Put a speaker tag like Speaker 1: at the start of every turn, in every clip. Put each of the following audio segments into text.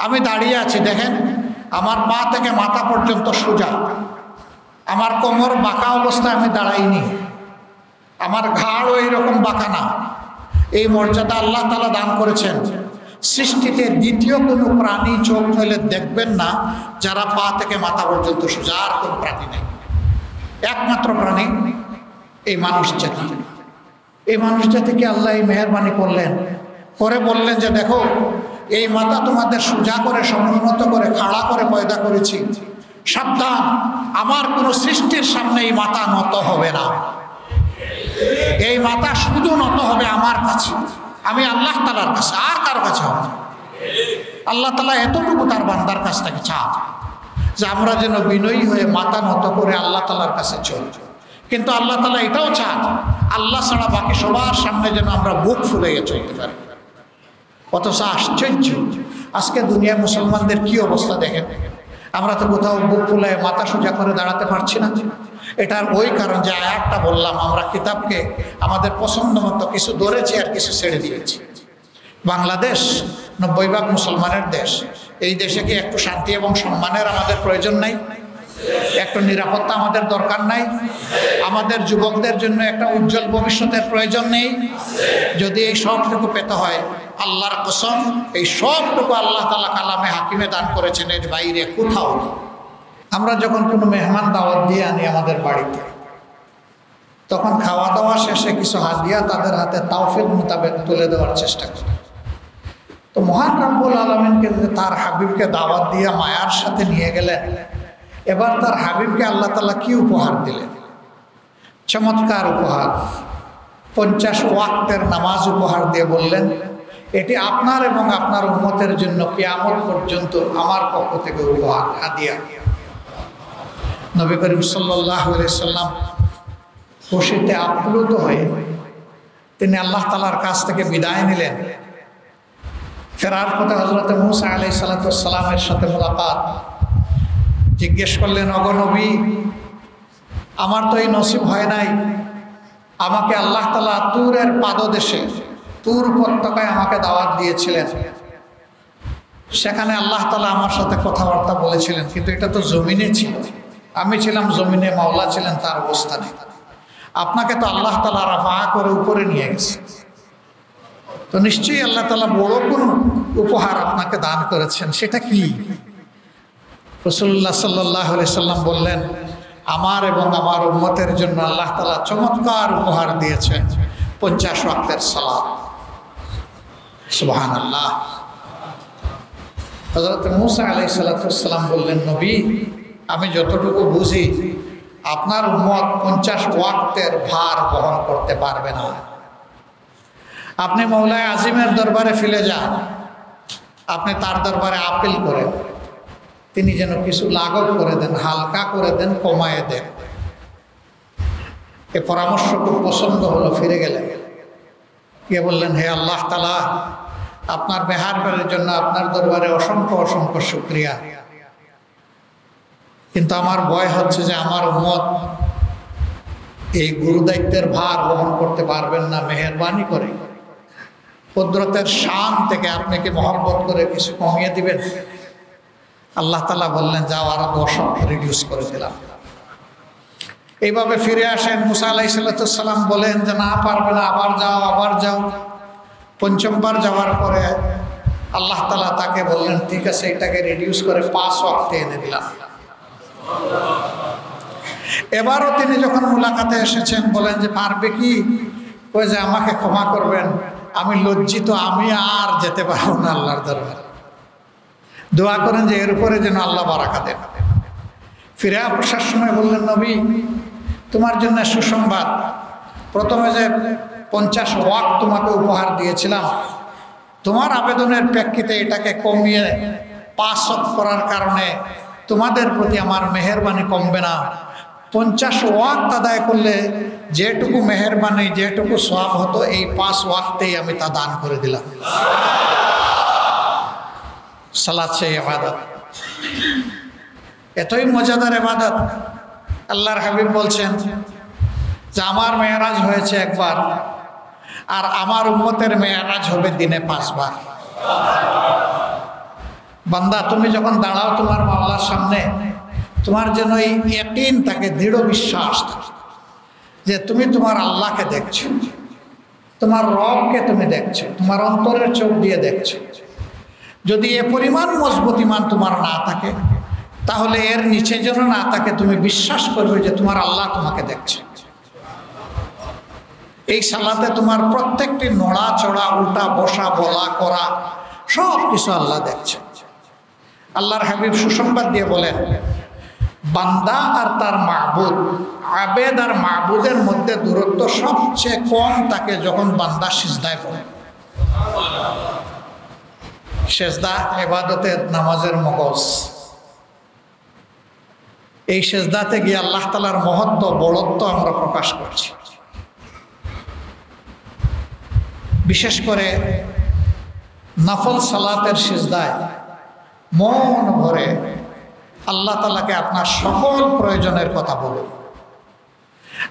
Speaker 1: আমি দাঁড়িয়ে আছি, দেখেন আমার পা থেকে মাথা পর্যন্ত সোজা, আমার কোমর বাঁকা অবস্থায় আমি দাঁড়াইনি, আমার ঘাড়ও এইরকম বাঁকা না। এই মর্যাদা আল্লাহ তাআলা দান করেছেন। সৃষ্টিতে দ্বিতীয় কোনো প্রাণী চোখ মেলে দেখবেন না যারা পা থেকে মাথা পর্যন্ত সোজা, আর কোন প্রাণী নেই। একমাত্র প্রাণী এই মানুষ জাতি। এই মানুষ জাতিকে আল্লাহ এই মেহেরবানি করলেন, করে বললেন যে দেখো এই মাথা তোমাদের সোজা করে সমুন্নত করে খাড়া করে পয়দা করেছি, সাবধান আমার কোনো সৃষ্টির সামনে এই মাথা নত হবে না। এই মাথা শুধু নত হবে আমার কাছে, আমি আল্লাহ তাআলার কাছে, আর কারো কাছে হবে না। আল্লাহ তাআলা এতটুকু তার বান্দার কাছ থেকে চান যে আমরা যেন বিনয়ী হয়ে মাথা নত করে আল্লাহ তাআলার কাছে চলি। কিন্তু আল্লাহ তাআলা এটাও চান আল্লাহ ছাড়া বাকি সবার সামনে যেন আমরা বুক ফুলে চলতে পারি। অথচ আশ্চর্য, আজকে দুনিয়ার মুসলমানদের কি অবস্থা দেখেন। আমরা তো কোথাও বুক ফুলে মাথা সোজা করে দাঁড়াতে পারছি না। এটার ওই কারণ যে আয়াতটা বললাম, আমরা কিতাবকে আমাদের পছন্দ মতো কিছু ধরেছি আর কিছু ছেড়ে দিয়েছি। বাংলাদেশ 90% মুসলমানের দেশ। এই দেশে কি একটু শান্তি এবং সম্মানের আমাদের প্রয়োজন নাই? একটু নিরাপত্তা আমাদের দরকার নাই? আমাদের যুবকদের জন্য একটা উজ্জ্বল ভবিষ্যতের প্রয়োজন নেই? যদি এই সবটুকু পেতে হয়, আল্লাহর কসম এই সবটুকু আল্লাহ তাআলা কালামে হাকিমে দান করেছেন, এর বাইরে কোথাও নেই। আমরা যখন কোনো মেহমান দাওয়াত দিয়ে আনি আমাদের বাড়িতে, তখন খাওয়া দাওয়া শেষে কিছু হাদিয়া তাদের হাতে তাওফিক মোতাবেক তুলে দেওয়ার চেষ্টা করি। তো মহান রব্বুল আলামিনকে তার হাবিবকে দাওয়াত দিয়ে মায়ার সাথে নিয়ে গেলেন। এবার তার হাবিবকে আল্লাহ তাআলা কি উপহার দিলেন? চমৎকার উপহার। 50 ওয়াক্তের নামাজ উপহার দিয়ে বললেন, এটি আপনার এবং আপনার উম্মতের জন্য কিয়ামত পর্যন্ত আমার পক্ষ থেকে উপহার, হাদিয়া। নবী করিম সাল্লাল্লাহু আলাইহি সাল্লাম খুশিতে আপ্লুত হয়ে তিনি আল্লাহ তাআলার কাছ থেকে বিদায় নিলেন। ফেরার পথে হযরত মূসা আলাইহিস সালামের সাথে মোলাকাত। জিজ্ঞেস করলেন, ওগো নবী, আমার তো এই নসিব হয় নাই, আমাকে আল্লাহ তাআলা তুরের পাদদেশে তুর উপত্যকায় আমাকে দাওয়াত দিয়েছিলেন, সেখানে আল্লাহ তাআলা আমার সাথে কথাবার্তা বলেছিলেন, কিন্তু এটা তো জমিনে ছিল, আমি ছিলাম জমিনে, মাওলা ছিলেন তার অবস্থানে। আপনাকে তো আল্লাহ তাআলা রাফা করে উপরে নিয়ে গেছে, তো নিশ্চয়ই আল্লাহ তাআলা বড় কোনো উপহার আপনাকে দান করেছেন, সেটা কি? রাসূলুল্লাহ সাল্লাল্লাহু আলাইহি সাল্লাম বললেন, আমার এবং আমার উম্মতের জন্য আল্লাহ তাআলা চমৎকার উপহার দিয়েছেন 50 ওয়াক্তের সালাত। সুবহানাল্লাহ। হযরত মূসা আলাইহিস সালাম বললেন, নবী, আমি যতটুকু বুঝি আপনার উম্মত 50 ওয়াক্তের ভার বহন করতে পারবে না। আপনি মওলায়ে আজিমের দরবারে ফিরে যান, আপনি তার দরবারে আপিল করেন, তিনি যেন কিছু লাঘব করে দেন, হালকা করে দেন, কমায় দেন। এ পরামর্শ খুব পছন্দ হলো। ফিরে গেলেন, গিয়ে বললেন, হে আল্লাহ তাআলা, আপনার মেহেরবানির জন্য আপনার দরবারে অসংখ্য অসংখ্য শুকরিয়া, কিন্তু আমার ভয় হচ্ছে যে আমার উম্মত এই গুরুদায়িত্বের ভার বহন করতে পারবেন না। মেহেরবানি করে কুদরতের শান থেকে আপনি কি মহব্বত করে কিছু কমিয়ে দিবেন? আল্লাহ তাআলা বললেন, যাও, আরো 10 রিডিউস করে দিলাম। এইভাবে ফিরে আসেন। মূসা আলাইহিস সালাম বলেন যে না, পারবে না, আবার যাও, আবার যাও। 5বার যাওয়ার পরে আল্লাহ তাআলা তাকে বললেন, ঠিক আছে, এটাকে রিডিউস করে 5 ওয়াক্তে এনে দিলাম। এবারও তিনি যখন মুলাকাতে এসেছেন, বলেন যে পারবে কি? কই যে আমাকে ক্ষমা করবেন, আমি লজ্জিত, আমি আর যেতে পারবো না আল্লাহর দরবারে। দোয়া করেন যে এর উপরে যেন আল্লাহ বারাকা দেন। ফিরে আসার সময় বললেন, নবী, তোমার জন্য সুসংবাদ, প্রথমে যে 50 ওয়াক্ত তোমাকে উপহার দিয়েছিলাম, তোমার আবেদনের প্রেক্ষিতে এটাকে কমিয়ে 5 ওয়াক্ত করার কারণে তোমাদের প্রতি আমার মেহেরবানি কমবে না। 50 ওয়াক্ত আদায় করলে যেটুকু মেহেরবানি, যেটুকু সওয়াব হতো, এই 5 ওয়াক্তেই আমি তা দান করে দিলাম। সালাত সেই ইবাদত, এতই মজাদার ইবাদত। আল্লাহর হাবিব বলছেন যে আমার মেরাজ হয়েছে একবার, আর আমার উম্মতের মেরাজ হবে দিনে 5 বার। বান্দা তুমি যখন দাঁড়াও তোমার মাওলার সামনে, তোমার যেন এই ইয়াকিন থাকে, দৃঢ় বিশ্বাস থাকে যে তুমি তোমার আল্লাহকে দেখছো, তোমার রবকে তুমি দেখছো, তোমার অন্তরের চোখ দিয়ে দেখছো। যদি এ পরিমাণ মজবুত ঈমান তোমার না থাকে, তাহলে এর নিচে যেন না থাকে, তুমি বিশ্বাস করবে যে তোমার আল্লাহ তোমাকে দেখছে। এই সালাতে তোমার প্রত্যেকটি নড়া চড়া, উল্টা বসা, বলা করা সব কিছু আল্লাহ দেখছে। আল্লাহর হাবিব সুসংবাদ দিয়ে বলেন, বান্দা আর তার মাহবুদ, আবেদ আর মাহবুদের মধ্যে দূরত্ব সবচেয়ে কম থাকে যখন বান্দা সিজদায় পড়ে। সেজদা ইবাদতের, নামাজের মগজ। এই সেজদাতে গিয়ে আল্লাহ তাআলার মহত্ব, বড়ত্ব আমরা প্রকাশ করছি। বিশেষ করে নফল সালাতের সিজদায় মন ভরে আল্লাহ তাআলাকে আপনার সকল প্রয়োজনের কথা বলুন।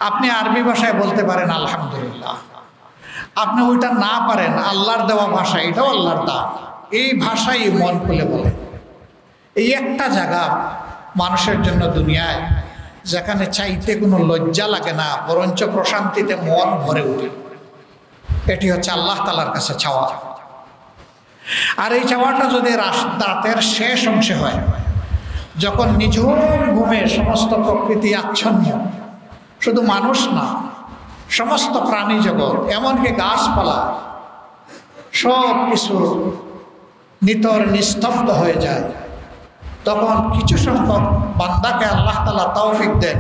Speaker 1: আপনি আরবি ভাষায় বলতে পারেন আলহামদুলিল্লাহ, আপনি ওইটা না পারেন আল্লাহর দেওয়া ভাষা, এটাও আল্লাহর দান, এই ভাষাই মন খুলে বলে। এই একটা জায়গা মানুষের জন্য দুনিয়ায় যেখানে চাইতে কোনো লজ্জা লাগে না, বরঞ্চ প্রশান্তিতে মন ভরে ওঠে, এটি হচ্ছে আল্লাহ তাআলার কাছে চাওয়া। আর এই চাওয়াটা যদি রাতের শেষ অংশে হয়, যখন নিঝুম ঘুমে সমস্ত প্রকৃতি আচ্ছন্ন, শুধু মানুষ না, সমস্ত প্রাণী জগৎ, এমনকি গাছপালা সব কিছু নিতর নিস্তব্ধ হয়ে যায়, তখন কিছু সংখ্যক বান্দাকে আল্লাহ তাআলা তৌফিক দেন,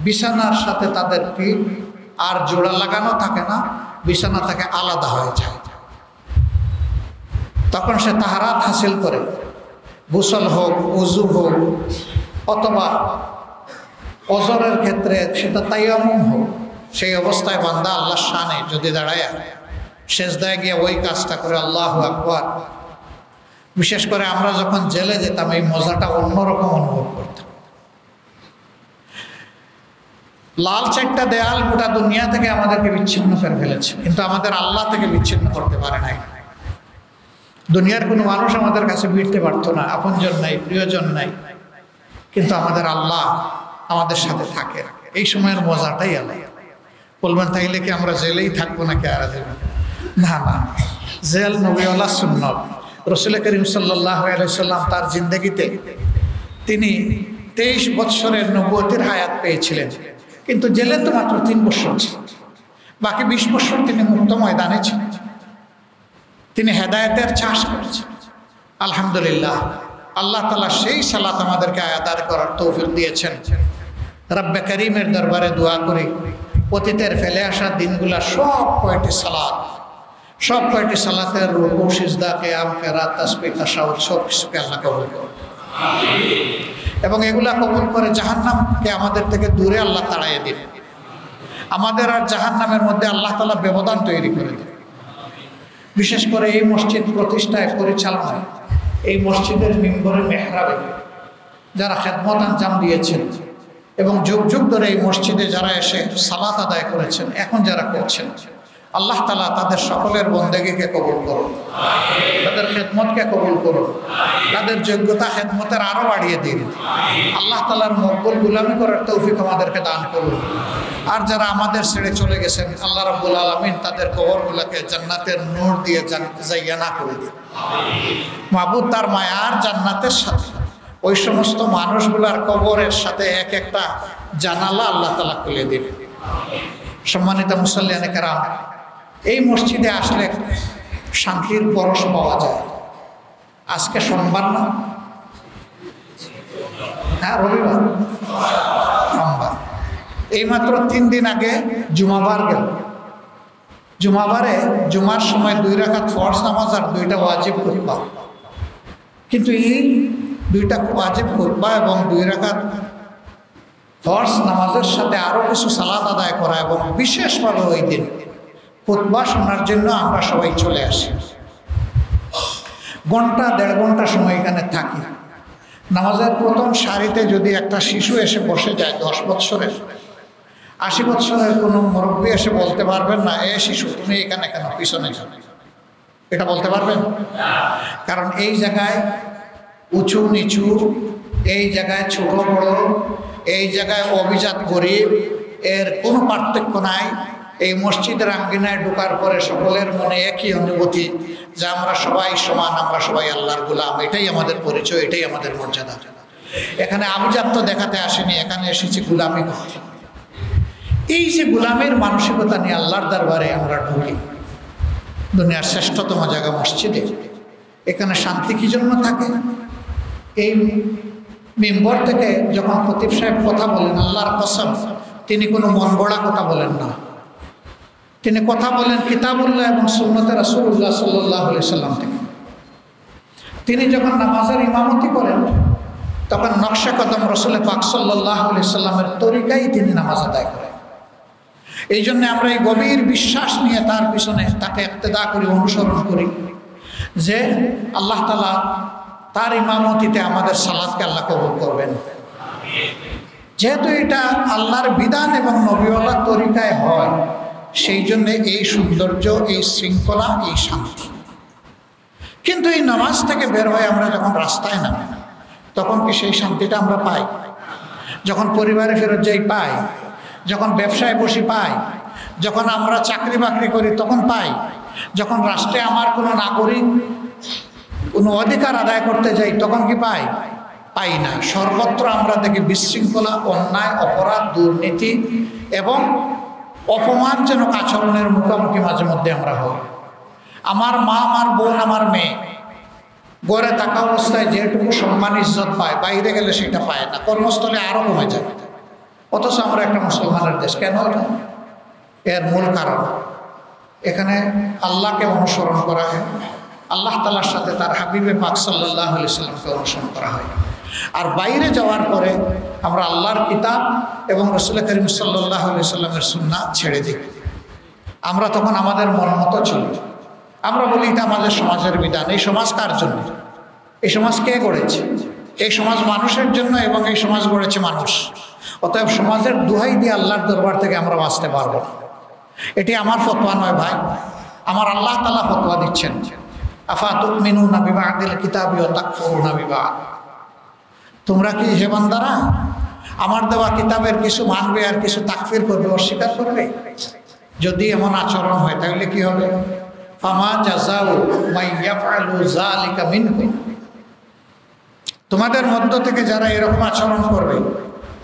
Speaker 1: বিছানার সাথে তাদের পিঠ আর জোড়া লাগানো থাকে না, বিছানা থেকে আলাদা হয়ে যায়। তখন সে তাহারাত হাসিল করে, গোসল হোক, ওযু হোক, অথবা ওজরের ক্ষেত্রে সেটা তায়াম্মুম হোক, সেই অবস্থায় বান্দা আল্লাহর শানে যদি দাঁড়ায় সেজদায় গিয়ে ওই কাজটা করে আল্লাহু আকবার। বিশেষ করে আমরা যখন জেলে যেতাম এই মজাটা অন্যরকম অনুভব করতাম। লাল চারটা দেয়াল গোটা দুনিয়া থেকে আমাদেরকে বিচ্ছিন্ন করে ফেলেছে, কিন্তু আমাদের আল্লাহ থেকে বিচ্ছিন্ন করতে পারে নাই। দুনিয়ার কোনো মানুষ আমাদের কাছে ভিড়তে পারতো না, আপনজন নাই, প্রিয়জন নাই, কিন্তু আমাদের আল্লাহ আমাদের সাথে থাকে। এই সময়ের মজাটাই আলাদা। বলবেন তাইলে কি আমরা জেলেই থাকবো নাকি আর দেবেন? না না, জেল নবীওয়ালা সুন্নত। রাসূল করিম সাল্লাল্লাহু আলাইহি সাল্লাম তার জিন্দেগিতে তিনি 23 বৎসরের নবুয়তের হায়াত পেয়েছিলেন, কিন্তু জেলে তো মাত্র 3 বছর ছিল, বাকি 20 বছর তিনি মুক্ত ময়দানে ছিলেন। তিনি হেদায়েতের চাষ করেছেন। আলহামদুলিল্লাহ, আল্লাহ তাআলা সেই সালাত আমাদেরকে আদায় করার তৌফিক দিয়েছেন। রব্বে করিমের দরবারে দোয়া করি, অতীতের ফেলে আসা দিনগুলা সব কয়টি সালাতের রুকু, সিজদা, কিয়াম, কিরাত, তাসবিহ, তাশাহুদ সব কিছুকে আল্লাহ কবুল করুন, এবং এগুলা কবুল করে জাহান্নামকে আমাদের থেকে দূরে আল্লাহ তাড়াইয়ে দিন। আমাদের আর জাহান্নামের মধ্যে আল্লাহ তাআলা ব্যবধান তৈরি করে দিন। বিশেষ করে এই মসজিদ প্রতিষ্ঠায়, পরিচালনায়, এই মসজিদের মিম্বরে, মেহরাবে যারা খেদমত আঞ্জাম দিয়েছেন এবং যুগ যুগ ধরে এই মসজিদে যারা এসে সালাত আদায় করেছেন, এখন যারা করছেন, আল্লাহ তাআলা তাদের সকলের বন্দেগীকে কবুল করুন, তাদের খেদমতকে কবুল করুন, তাদের যোগ্যতা খেদমতের আরও বাড়িয়ে দিন। আল্লাহ তাআলার মকবুল গুলামি করার তৌফিক আমাদেরকে দান করুন। আর যারা আমাদের ছেড়ে চলে গেছেন, আল্লাহ রাব্বুল আলামিন তাদের কবরগুলোকে জান্নাতের নূর দিয়ে জাইয়ানা করে দিন। মাবুদ তার মায়ার জান্নাতের সাথে ওই সমস্ত মানুষগুলার কবরের সাথে এক একটা জানালা আল্লাহ তাআলা খুলে দিন। সম্মানিত মুসল্লিয়ানে কেরাম, এই মসজিদে আসলে শান্তির পরশ পাওয়া যায়। আজকে সোমবার না? হ্যাঁ, রবিবার, সোমবার। এইমাত্র 3 দিন আগে জুমাবার গেল। জুমাবারে জুমার সময় 2 রাকাত ফরজ নামাজ আর 2টা ওয়াজিব খুতবা, কিন্তু এই 2টা ওয়াজিব খুতবা এবং 2 রাকাত ফরজ নামাজের সাথে আরও কিছু সালাত আদায় করা এবং বিশেষভাবে ওই দিন খুতবা শোনার জন্য আমরা সবাই চলে আসি। ঘন্টা 1.5 ঘন্টা সময় এখানে থাকি। নামাজের প্রথম সারিতে যদি একটা শিশু এসে বসে যায় 10 বৎসরের, 80 বৎসরের কোনো মুরব্বী এসে বলতে পারবেন না, এ শিশু তুমি এখানে কেন, পিছনে যাও, এটা বলতে পারবেন? কারণ এই জায়গায় উঁচু নিচু, এই জায়গায় ছোট বড়, এই জায়গায় অভিজাত গরিব, এর কোনো পার্থক্য নাই। এই মসজিদের আঙ্গিনায় ঢোকার পরে সকলের মনে একই অনুভূতি যে আমরা সবাই সমান, আমরা সবাই আল্লাহর গোলাম। এটাই আমাদের পরিচয়, এটাই আমাদের মর্যাদা। এখানে আভিজাত্য দেখাতে আসেনি, এখানে এসেছি গোলামি করতে। এই যে গোলামের মানসিকতা নিয়ে আল্লাহর দরবারে আমরা ঢুকি, দুনিয়ার শ্রেষ্ঠতম জায়গা মসজিদে, এখানে শান্তি কি জন্য থাকে? এই মিম্বর থেকে যখন খতিব সাহেব কথা বলেন, আল্লাহর কসম তিনি কোনো মন গড়া কথা বলেন না। তিনি কথা বলেন কিতাবুল্লাহ এবং সুন্নতে রাসূলুল্লাহ সাল্লাল্লাহু আলাইহি সাল্লাম থেকে। তিনি যখন নামাজের ইমামতি করেন তখন নকশা কদম রাসূল পাক সাল্লাল্লাহু আলাইহি সাল্লামের তরিকায় তিনি নামাজ আদায় করেন। এই জন্য আমরা এই গভীর বিশ্বাস নিয়ে তার পিছনে তাকে ইক্তেদা করি, অনুসরণ করি যে আল্লাহ তাআলা তার ইমামতিতে আমাদের সালাতকে আল্লাহ কবুল করবেন। যেহেতু এটা আল্লাহর বিধান এবং নবীওয়ালার তরিকায় হয়, সেই জন্য এই সৌন্দর্য, এই শৃঙ্খলা, এই শান্তি। কিন্তু এই নামাজ থেকে বের হয়ে আমরা যখন রাস্তায় নামি তখন কি সেই শান্তিটা আমরা পাই? যখন পরিবারে ফেরত যাই পাই, যখন ব্যবসায় বসি পাই, যখন আমরা চাকরি বাকরি করি তখন পাই, যখন রাষ্ট্রে আমার কোনো নাগরিক কোনো অধিকার আদায় করতে যাই তখন কি পাই? পাই না। সর্বত্র আমরা দেখি বিশৃঙ্খলা, অন্যায়, অপরাধ, দুর্নীতি এবং অপমানজনক আচরণের মুখোমুখি মাঝে মধ্যে আমরা হই। আমার মা, আমার বোন, আমার মেয়ে গড়ে থাকা অবস্থায় যেটুকু সম্মান ইজ্জত পায়, বাইরে গেলে সেটা পায় না, কর্মস্থলে আরও কমে যায়। অথচ আমরা একটা মুসলমানের দেশ। কেন এটা? এর মূল কারণ এখানে আল্লাহকে অনুসরণ করা হয়, আল্লাহ তাআলার সাথে তার হাবিবে পাক সাল্লাল্লাহু আলাইহি সাল্লামকে অনুসরণ করা হয়। আর বাইরে যাওয়ার পরে আমরা আল্লাহর কিতাব এবং রাসূল করিম সাল্লাল্লাহু আলাইহি সাল্লামের সুন্নাহ ছেড়ে দিই। আমরা তখন আমাদের মন মতো চলি। আমরা বলি এটা আমাদের সমাজের বিধান। এই সমাজ কার জন্য? এই সমাজ কে গড়েছে? এই সমাজ মানুষের জন্য এবং এই সমাজ গড়েছে মানুষ। অতএব সমাজের দোহাই দিয়ে আল্লাহর দরবার থেকে আমরা বাঁচতে পারবো না। এটি আমার ফতোয়া নয় ভাই, আমার আল্লাহ তাআলা ফতোয়া দিচ্ছেন। আফাতুমিনুনা বিবাদিল কিতাবি ওয়া তাকফুরুনা বিবাদ। তোমরা কি হে বান্দারা আমার দেওয়া কিতাবের কিছু মানবে আর কিছু তাকফির করবে, অস্বীকার করবে? যদি এমন আচরণ হয় তাহলে কি হবে? ফামা জাযাউ মান ইয়াফআলু যালিকা মিনকুম। তোমাদের মধ্য থেকে যারা এরকম আচরণ করবে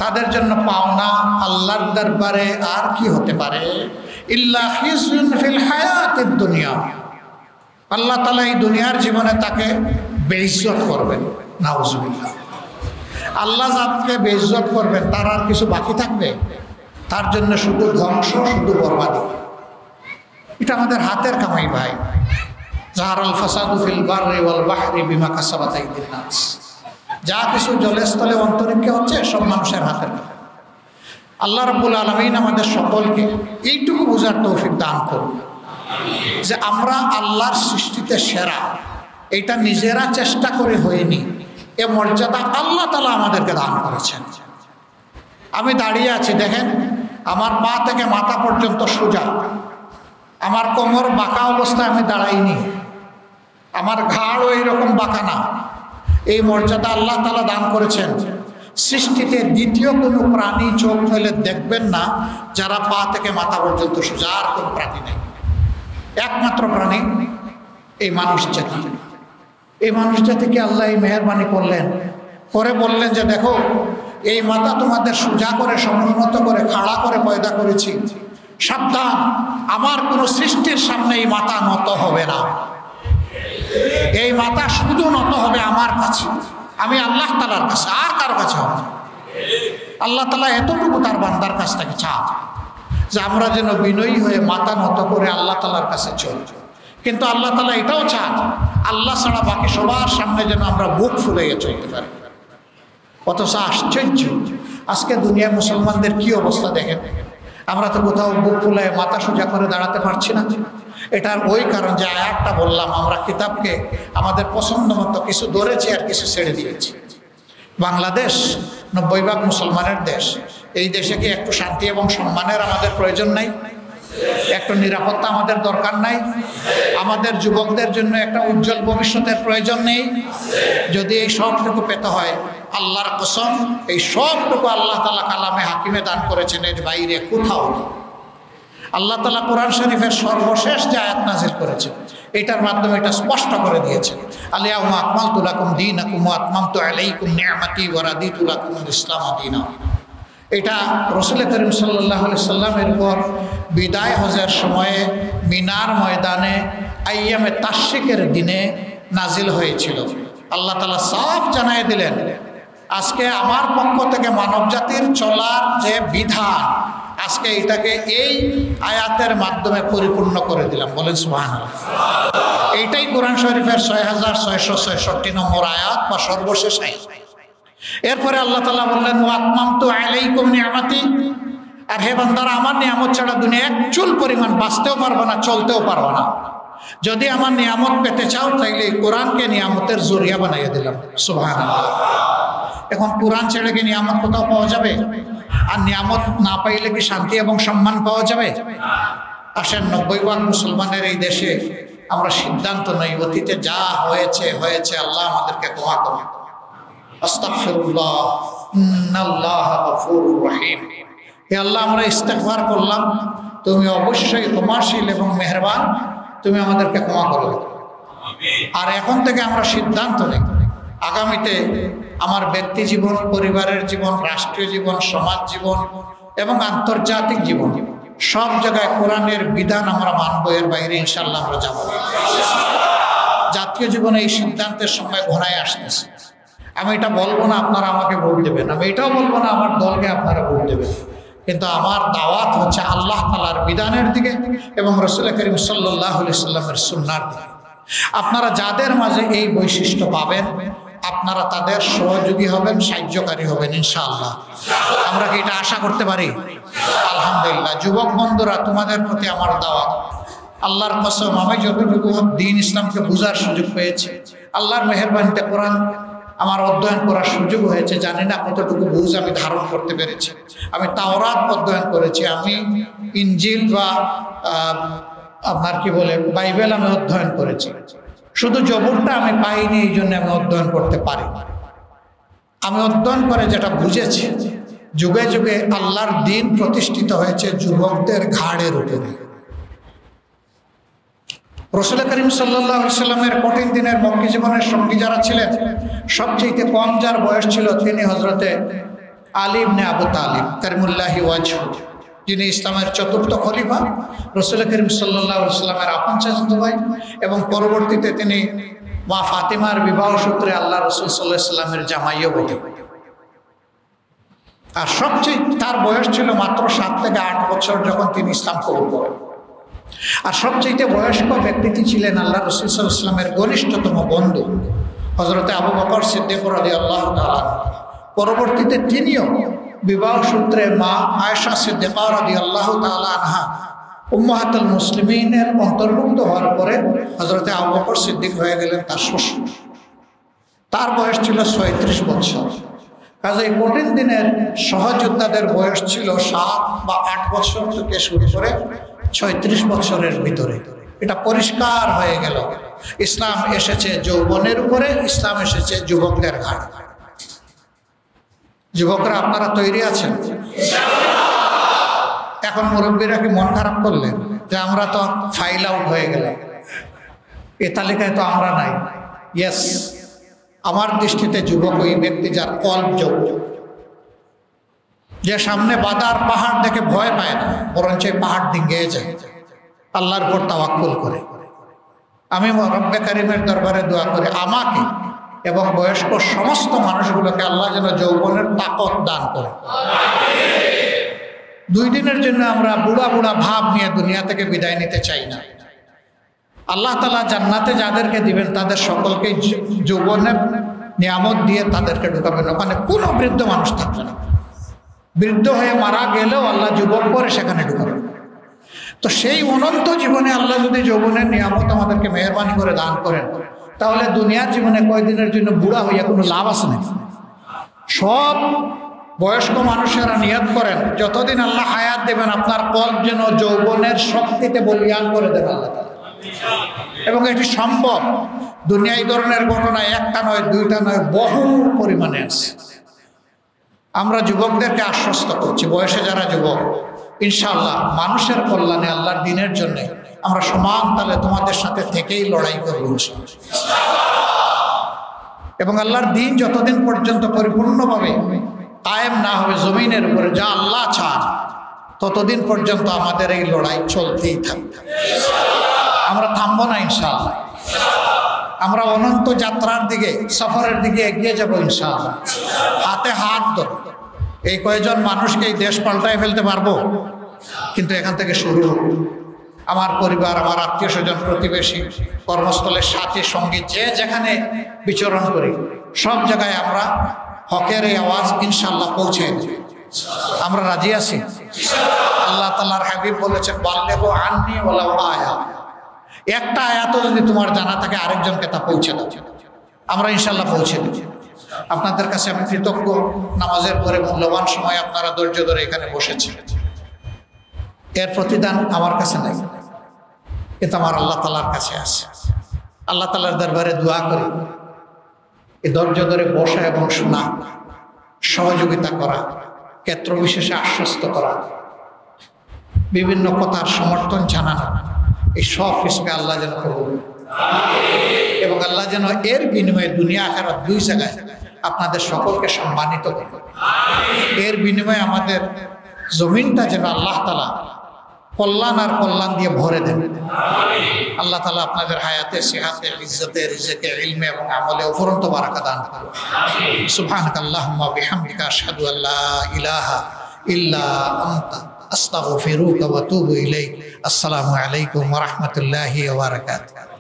Speaker 1: তাদের জন্য পাওনা আল্লাহর দরবারে আর কি হতে পারে? ইল্লা খিজুন ফিল হায়াতিদ দুনিয়া। আল্লাহ তাআলা এই দুনিয়ার জীবনে তাকে বেইজ্জত করবেন। নাউজুবিল্লাহ। আল্লাহ যাকে বেইজ্জত করবেন তার আর কিছু বাকি থাকবে? তার জন্য শুধু ধ্বংস, শুধু বরবাদি। এটা আমাদের হাতের কামাই ভাই। যাহারাল ফাসাদু ফিল বাররি ওয়াল বাহরি বিমা কাসাবাত আইদিন নাস। যা কিছু জলে স্থলে অন্তরিক্ষে হচ্ছে সব মানুষের হাতের কামাই। আল্লাহ রাব্বুল আলামিন আমাদের সকলকে এইটুকু বোঝার তৌফিক দান করুন যে আমরা আল্লাহর সৃষ্টিতে সেরা, এটা নিজেরা চেষ্টা করে হয়নি। এ মর্যাদা আল্লাহ তাআলা আমাদেরকে দান করেছেন। আমি দাঁড়িয়ে আছি, দেখেন আমার পা থেকে মাথা পর্যন্ত সোজা, আমার কোমর বাঁকা অবস্থায় আমি দাঁড়াইনি, আমার ঘাড়ও এইরকম বাঁকা না। এই মর্যাদা আল্লাহ তাআলা দান করেছেন। সৃষ্টিতে দ্বিতীয় কোনো প্রাণী চোখ মেলে দেখবেন না যারা পা থেকে মাথা পর্যন্ত সোজা, আর কোনো প্রাণী নেই। একমাত্র প্রাণী এই মানুষ জাতি। এই মানুষ জাতিকে আল্লাহ এই মেহেরবানি করলেন, করে বললেন যে দেখো এই মাথা তোমাদের সোজা করে, সমুন্নত করে, খাড়া করে পয়দা করেছি। সাবধান, আমার কোনো সৃষ্টির সামনে এই মাথা নত হবে না। এই মাথা শুধু নত হবে আমার কাছে, আমি আল্লাহ তাআলার কাছে, আর কারো কাছে হবে না। আল্লাহ তাআলা এতটুকু তার বান্দার কাছ থেকে চান যে আমরা যেন বিনয়ী হয়ে মাথা নত করে আল্লাহ তাআলার কাছে চলি। কিন্তু আল্লাহ তাআলা এটাও চান আল্লাহ ছাড়া বাকি সবার সামনে যেন আমরা বুক ফুলাইয়ে চলতে পারি। অথচ আশ্চর্য, আজকে দুনিয়ার মুসলমানদের কি অবস্থা দেখেন। আমরা তো কোথাও বুক ফুলায় মাথা সোজা করে দাঁড়াতে পারছি না। এটার ওই কারণ যে আয়াতটা বললাম, আমরা কিতাবকে আমাদের পছন্দ মতো কিছু ধরেছি আর কিছু ছেড়ে দিয়েছি। বাংলাদেশ 90% মুসলমানের দেশ। এই দেশে কি একটু শান্তি এবং সম্মানের আমাদের প্রয়োজন নাই? একটু নিরাপত্তা আমাদের দরকার নাই? আমাদের যুবকদের জন্য একটা উজ্জ্বল ভবিষ্যতের প্রয়োজন নেই? যদি এই সবটুকু পেতে হয়, আল্লাহর কসম এই সবটুকু আল্লাহ তাআলা কালামে হাকিমে দান করেছেন, এর বাইরে কোথাও নেই। আল্লাহ তাআলা কোরআন শরীফের সর্বশেষ যে আয়াত নাযিল করেছেন, এটার মাধ্যমে এটা স্পষ্ট করে দিয়েছেন, আল-ইয়াওমা আকমালতু লাকুম দীনাকুম ওয়া আতমামতু আলাইকুম নি'মাতি ওয়া রাদিতু লাকুমুল ইসলাম দীনা। এটা রাসূল করিম সাল্লাল্লাহু আলাইহি সাল্লামের পর বিদায় হজের সময়ে মিনার ময়দানে আইয়ামে তাশরিকের দিনে নাজিল হয়েছিল। আল্লাহ তাআলা সাফ জানিয়ে দিলেন, আজকে আমার পক্ষ থেকে মানব জাতির চলার যে বিধান, আজকে এটাকে এই আয়াতের মাধ্যমে পরিপূর্ণ করে দিলাম। বলেন সুবহানাল্লাহ। এইটাই কোরআন শরীফের 6666 নম্বর আয়াত বা সর্বশেষ আয়াত। এরপরে আল্লাহ তাআলা বললেন, ওয়া আতমামতু আলাইকুম নি'মাতি, আর হে বান্দারা, আমার নিয়ামত ছাড়া দুনিয়া এক চুল পরিমাণ বাঁচতেও পারবে না, চলতেও পারবে না। যদি আমার নিয়ামত পেতে চাও, তাইলে কোরআনকে নিয়ামতের জরিয়া বানিয়ে দিলাম। সুবহানাল্লাহ। এখন কোরআন ছেড়ে কি নিয়ামত কোথাও পাওয়া যাবে? আর নিয়ামত না পাইলে কি শান্তি এবং সম্মান পাওয়া যাবে? আসেন, 90% মুসলমানের এই দেশে আমরা সিদ্ধান্ত নেই, অতীতে যা হয়েছে হয়েছে, আল্লাহ আমাদেরকে ক্ষমা করুন। আস্তাগফিরুল্লাহ, ইন্নাল্লাহা গফুরুর রহিম। হে আল্লাহ, আমরা ইস্তেগফার করলাম, তুমি অবশ্যই ক্ষমাশীল এবং মেহেরবান, তুমি আমাদেরকে ক্ষমা করো। আর এখন থেকে আমরা সিদ্ধান্ত নেই, আগামীতে আমার ব্যক্তি জীবন, পরিবারের জীবন, রাষ্ট্রীয় জীবন, সমাজ জীবন এবং আন্তর্জাতিক জীবন, সব জায়গায় কোরআনের বিধান আমরা মানবো, এর বাইরে ইনশাআল্লাহ আমরা যাব না। জাতীয় জীবনে এই সিদ্ধান্তের সময় ঘনায় আসতেছে। আমি এটা বলবো না আপনারা আমাকে ভোট দেবেন, আমি এটাও বলবো না আমার দলকে আপনারা ভোট দেবেন, কিন্তু আমার দাওয়াত হচ্ছে আল্লাহ তাআলার বিধানের দিকে এবং রাসূল করিম সাল্লাল্লাহু আলাইহি সাল্লামের সুন্নাহর দিকে। আপনারা যাদের মাঝে এই বৈশিষ্ট্য পাবেন, আপনারা তাদের সহযোগী হবেন, সাহায্যকারী হবেন ইনশাআল্লাহ। আমরা কি এটা আশা করতে পারি? আলহামদুলিল্লাহ। যুবক বন্ধুরা, তোমাদের প্রতি আমার দাওয়াত, আল্লাহর কসম, আমি যতটুকু দ্বীন ইসলামকে বোঝার সুযোগ পেয়েছি, আল্লাহর মেহেরবানিতে কোরআন আমার অধ্যয়ন করার সুযোগ হয়েছে, জানি না কতটুকু বুঝ আমি ধারণ করতে পেরেছি। আমি তাওরাত অধ্যয়ন করেছি, আমি ইনজিল বা আপনার কি বলে বাইবেল আমি অধ্যয়ন করেছি। শুধু জবরটা আমি পাইনি, এই জন্য আমি অধ্যয়ন করতে পারি। আমি অধ্যয়ন করে যেটা বুঝেছি, যুগে যুগে আল্লাহর দ্বীন প্রতিষ্ঠিত হয়েছে যুবকদের ঘাড়ের উপরে। রাসূল করিম সাল্লাল্লাহু আলাইহি সাল্লামের কঠিন দিনের মক্কি জীবনের সঙ্গী যারা ছিলেন, সবচেয়ে কম যার বয়স ছিল তিনি হযরতে আলী ইবনে আবু তালিব কারিমুল্লাহি ওয়াজহু, যিনি ইসলামের চতুর্থ খলিফা, রাসূল করিম সাল্লাল্লাহু আলাইহি সাল্লামের আপন চাচাতো ভাই, এবং পরবর্তীতে তিনি মা ফাতিমার বিবাহ সূত্রে আল্লাহ রাসূল সাল্লাল্লাহু আলাইহি সাল্লামের জামাইও বটে। আর সবচেয়ে তার বয়স ছিল মাত্র 7 থেকে 8 বছর যখন তিনি ইসলাম কবুল করেন। আর সবচেয়ে বয়স্ক ব্যক্তিটি ছিলেন আল্লাহ রাসূল সাল্লাল্লাহু আলাইহি সাল্লামের ঘনিষ্ঠতম বন্ধু হযরতে আবু বকর সিদ্দিক রাদিয়াল্লাহু তাআলা। পরবর্তীতে তিনিও বিবাহ সূত্রে মা আয়েশা সিদ্দিকা রাদিয়াল্লাহু তাআলা আনহা উম্মাহাতুল মুসলিমিনের অন্তর্ভুক্ত হওয়ার পরে হযরতে আবু বকর সিদ্দিক হয়ে গেলেন তার শ্বশুর। তার বয়স ছিল 36 বছর। কাজে কঠিন দিনের সহযোদ্ধাদের বয়স ছিল 7 বা 8 বছর থেকে শুরু করে 36 বছরের ভিতরে। এটা পরিষ্কার হয়ে গেল, ইসলাম এসেছে যৌবনের উপরে, ইসলাম এসেছে যুবকদের ঘাড়ে। যুবকরা, আপনারা তৈরি আছেন? এখন মুরব্বীরা কি মন খারাপ করলেন যে আমরা তো ফাইল আউট হয়ে গেলাম, এ তালিকায় তো আমরা নাই? ইয়েস, আমার দৃষ্টিতে যুবক ওই ব্যক্তি যার কল্প যোগ, যে সামনে বাধার পাহাড় দেখে ভয় পায় না, বরঞ্চ পাহাড় ডিঙ্গে যায়, আল্লাহর উপর তাওয়াক্কুল করে। আমি রব্বে কারিমের দরবারে দোয়া করি আমাকে এবং বয়স্ক সমস্ত মানুষগুলোকে আল্লাহ যেন যৌবনের তাকত দান করে। 2 দিনের জন্য আমরা বুড়া বুড়া ভাব নিয়ে দুনিয়া থেকে বিদায় নিতে চাই না। আল্লাহ তাআলা জান্নাতে যাদেরকে দিবেন তাদের সকলকে যৌবনের নিয়ামত দিয়ে তাদেরকে ঢুকাবেন। ওখানে কোনো বৃদ্ধ মানুষ থাকবে না। বৃদ্ধ হয়ে মারা গেলেও আল্লাহ যুবক করে সেখানে ঢুকাবেন। তো সেই অনন্ত জীবনে আল্লাহ যদি যৌবনের নিয়ামত আমাদেরকে মেহেরবানি করে দান করেন, তাহলে দুনিয়ার জীবনে কয়দিনের জন্য বুড়া হইয়া কোনো লাভ আছে না? সব বয়স্ক মানুষেরা নিয়ত করেন, যতদিন আল্লাহ হায়াত দেবেন আপনার কল্প যেন যৌবনের শক্তিতে বলিয়ান করে দেবেন আল্লাহ। এবং এটি সম্ভব। দুনিয়া এই ধরনের ঘটনা একটা নয়, দুইটা নয়, বহু পরিমাণে আছে। আমরা যুবকদেরকে আশ্বস্ত করছি, বয়সে যারা যুবক, ইনশাআল্লাহ মানুষের কল্যাণে, আল্লাহর দিনের জন্য আমরা সমান তালে তোমাদের সাথে থেকেই লড়াই করবো এবং আল্লাহর দিন যতদিন পর্যন্ত পরিপূর্ণভাবে কায়েম না হবে জমিনের উপরে, যা আল্লাহ চান, ততদিন পর্যন্ত আমাদের এই লড়াই চলতেই থাকবে। আমরা থামবো না ইনশাআল্লাহ। আমরা অনন্ত যাত্রার দিকে, সফরের দিকে এগিয়ে যাব ইনশাআল্লাহ। হাতে হাত ধরে এই কয়েকজন মানুষকে এই দেশ পাল্টায় ফেলতে পারবো, কিন্তু এখান থেকে শুরু হবে। আমার পরিবার, আমার আত্মীয় স্বজন, প্রতিবেশী, কর্মস্থলের সাথী, সঙ্গী, যে যেখানে বিচরণ করি, সব জায়গায় আমরা হকের এই আওয়াজ ইনশাআল্লাহ পৌঁছে দেব। আমরা রাজি আছি। আল্লাহ তাআলার হাবিব বলেছেন, বাল্লিগু আন্নী ওয়ালাউ আয়া। একটা আয়াতও যদি তোমার জানা থাকে আরেকজনকে তা পৌঁছে দাও। আমরা ইনশাআল্লাহ পৌঁছে দেব। আপনাদের কাছে আমি কৃতজ্ঞ। নামাজের পরে মূল্যবান সময় আপনারা ধৈর্য ধরে এখানে বসেছেন। এর প্রতিদান আমার কাছে নাই, কিন্তু আমার আল্লাহ তাআলার কাছে আছে। আল্লাহ তাআলার দরবারে দোয়া করি, এই ধৈর্য ধরে বসা এবং শোনা, সহযোগিতা করা, ক্ষেত্র বিশেষে আশ্বস্ত করা, বিভিন্ন কথার সমর্থন জানানো, এই সব কিছুকে আল্লাহ যেন কবুল করেন এবং আল্লাহ যেন এর বিনিময়ে দুনিয়া আখিরাত দুই জায়গায় আপনাদের সকলকে সম্মানিত করেন। এর বিনিময়ে আমাদের জমিনটা যেন আল্লাহ তাআলা কল্যাণ আর কল্যাণ দিয়ে ভরে দেন। আল্লাহ তাআলা আপনাদের হায়াতে, সিহাতে, ইজ্জতে, রিজকে, ইলমে এবং আমলে অফুরন্ত বারাকা দান করুন। সুবহানাকাল্লাহুম্মা বিহামদিকা আশহাদু আল্লা ইলাহা ইল্লা আনতা আস্তাগফিরুকা ওয়া আতুবু ইলাইক। আসসালামু আলাইকুম ওয়া রাহমাতুল্লাহি ওয়া বারাকাতুহু।